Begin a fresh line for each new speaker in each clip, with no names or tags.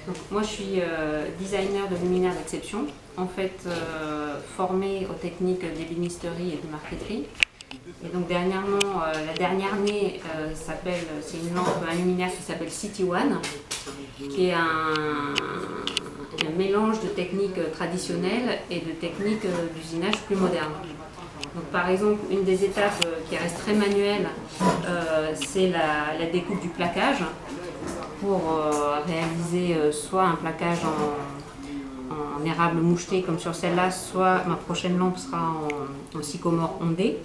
Donc, moi, je suis designer de luminaires d'exception, en fait formée aux techniques d'ébénisterie et de marqueterie. Et donc dernièrement, la dernière née c'est une lampe, un luminaire qui s'appelle City One, qui est un mélange de techniques traditionnelles et de techniques d'usinage plus modernes. Donc, par exemple, une des étapes qui reste très manuelle, c'est la découpe du plaquage pour réaliser soit un plaquage en érable moucheté comme sur celle-là, soit ma prochaine lampe sera en sycomore ondé.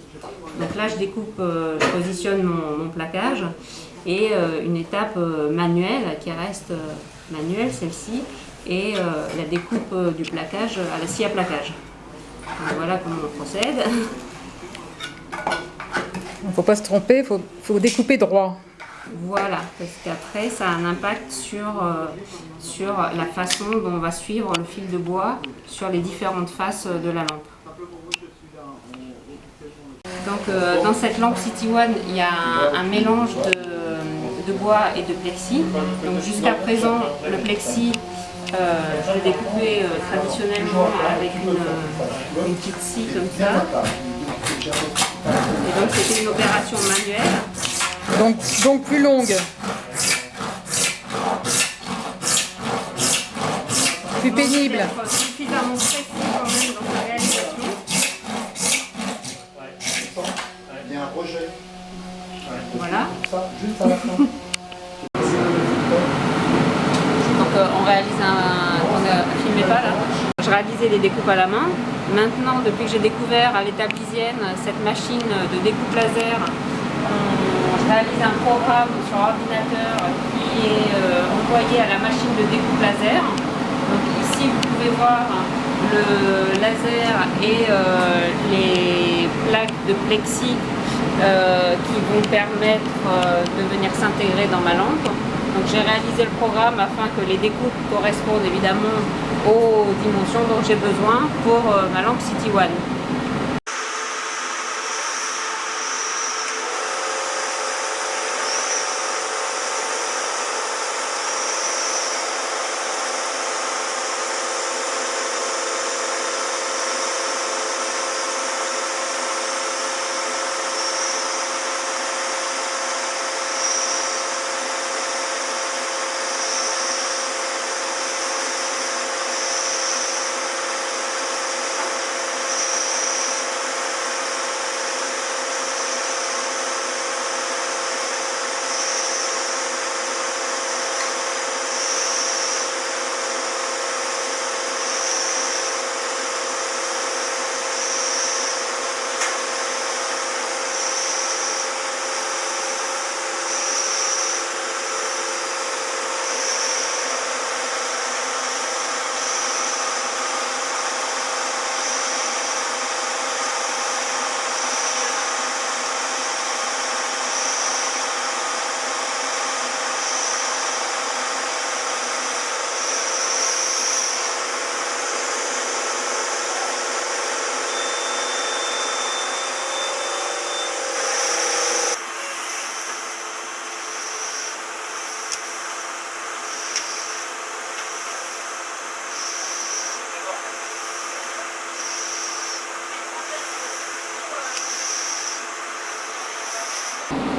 Donc là, je positionne mon plaquage et une étape manuelle qui reste manuelle, celle-ci, et la découpe du plaquage à la scie à plaquage. Donc voilà comment on procède.
Il ne faut pas se tromper, il faut découper droit.
Voilà, parce qu'après ça a un impact sur la façon dont on va suivre le fil de bois sur les différentes faces de la lampe. Donc dans cette lampe City One, il y a un mélange de bois et de plexi. Donc jusqu'à présent, le plexi, je l'ai découpé traditionnellement avec une petite scie comme ça. Et donc c'était une opération manuelle.
Donc plus longue. Plus pénible.
Être suffisamment précis quand même dans sa réalisation.
Il y a un rejet.
Voilà.
Juste à la fin.
Donc on réalise filmez pas là. Je réalisais des découpes à la main. Maintenant, depuis que j'ai découvert à l'étape lisienne cette machine de découpe laser, je réalise un programme sur ordinateur qui est envoyé à la machine de découpe laser. Donc ici, vous pouvez voir le laser et les plaques de plexi qui vont permettre de venir s'intégrer dans ma lampe. Donc j'ai réalisé le programme afin que les découpes correspondent évidemment aux dimensions dont j'ai besoin pour ma lampe City One.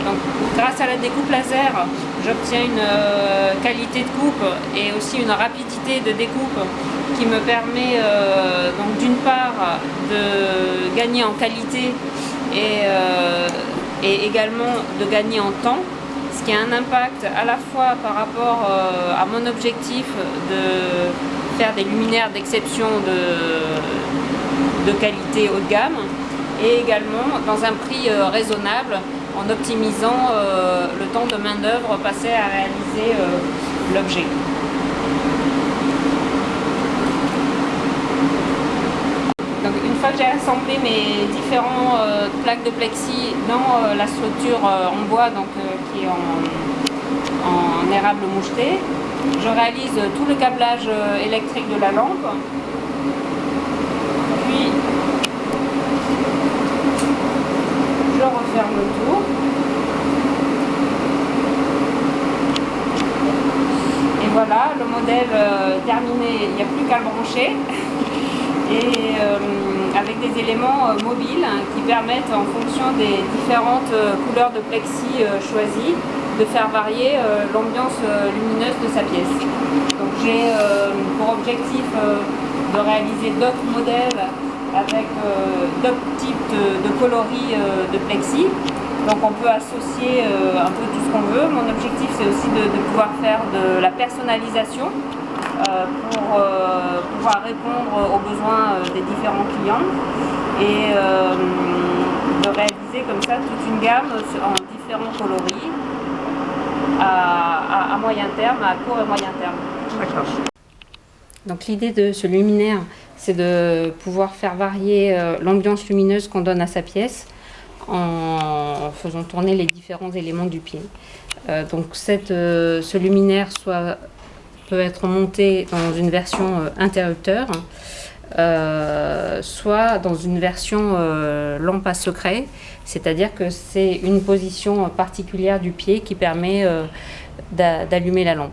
Donc, grâce à la découpe laser, j'obtiens une qualité de coupe et aussi une rapidité de découpe qui me permet donc d'une part de gagner en qualité et également de gagner en temps, ce qui a un impact à la fois par rapport à mon objectif de faire des luminaires d'exception de qualité haut de gamme et également dans un prix raisonnable en optimisant le temps de main d'œuvre passé à réaliser l'objet. Donc une fois que j'ai assemblé mes différentes plaques de plexi dans la structure en bois qui est en érable moucheté, je réalise tout le câblage électrique de la lampe. Puis je referme le tour. Et voilà, le modèle terminé, il n'y a plus qu'à le brancher. Et avec des éléments mobiles qui permettent, en fonction des différentes couleurs de plexi choisies, de faire varier l'ambiance lumineuse de sa pièce. Donc j'ai pour objectif de réaliser d'autres modèles avec d'autres types de coloris de plexi. Donc on peut associer un peu tout ce qu'on veut. Mon objectif, c'est aussi de pouvoir faire de la personnalisation pour pouvoir répondre aux besoins des différents clients et de réaliser comme ça toute une gamme en différents coloris à moyen terme, à court et moyen terme.
D'accord.
Donc l'idée de ce luminaire, c'est de pouvoir faire varier l'ambiance lumineuse qu'on donne à sa pièce en faisant tourner les différents éléments du pied. Donc ce luminaire peut être monté dans une version interrupteur, soit dans une version lampe à secret, c'est-à-dire que c'est une position particulière du pied qui permet d'allumer la lampe.